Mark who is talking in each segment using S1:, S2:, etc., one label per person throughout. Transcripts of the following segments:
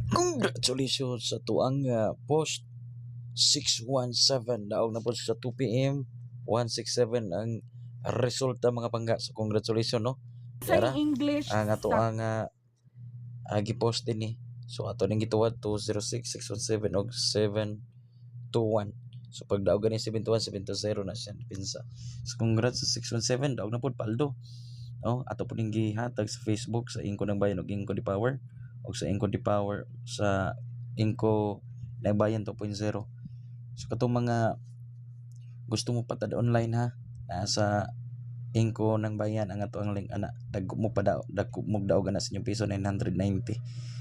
S1: Congratulations sa tuang post 617 daog na po sa 2 p.m. 167 ang resulta mga pangga. So congratulations no. Yara
S2: English
S1: ang ato ang gi-post din ni. So ato ning gituwad 206 617 og 721. So pag daog gani 721 720 na siya pinsa. So congrats sa 617 daog na pod paldo. Oh, ato po ning gihatag sa Facebook sa Inko ng Bayan og Inko di Power og sa Inko di Power sa Inko ng Bayan 2.0. So katong mga gusto mo patad online ha, nasa Inko ng Bayan ang ato ang link ana dagko mo daog na sa inyong piso 990.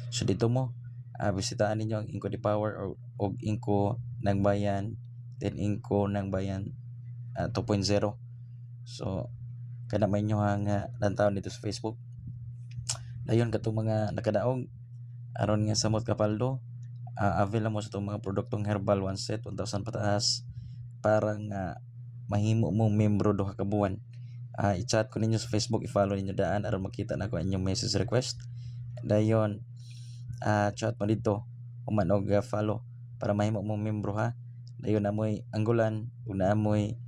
S1: So dito mo bisitahan ninyo ang Inko di Power og Inko ng Bayan, then Inko ng Bayan 2.0. So kada may nyo nga lantaw dito sa Facebook. Dayon katong mga nakadaog aron nga samot kapaldo, avail mo sa itong mga produktong herbal one set 1,000 pataas para nga mahimo mo membro duha ka buwan. I-chat ko ninyo sa Facebook, i-follow ninyo daan aron makita na ko inyong message request. Dayon chat mo dito human og follow para mahimo mo membro ha. Dayon amoy anggulan ug naamoy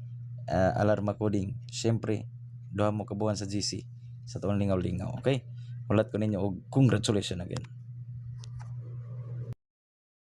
S1: alarma coding. Syempre duha mo kabuhan sa GC sa tuong lingaw-lingaw. Okay? Ulat ko ninyo og congratulations again.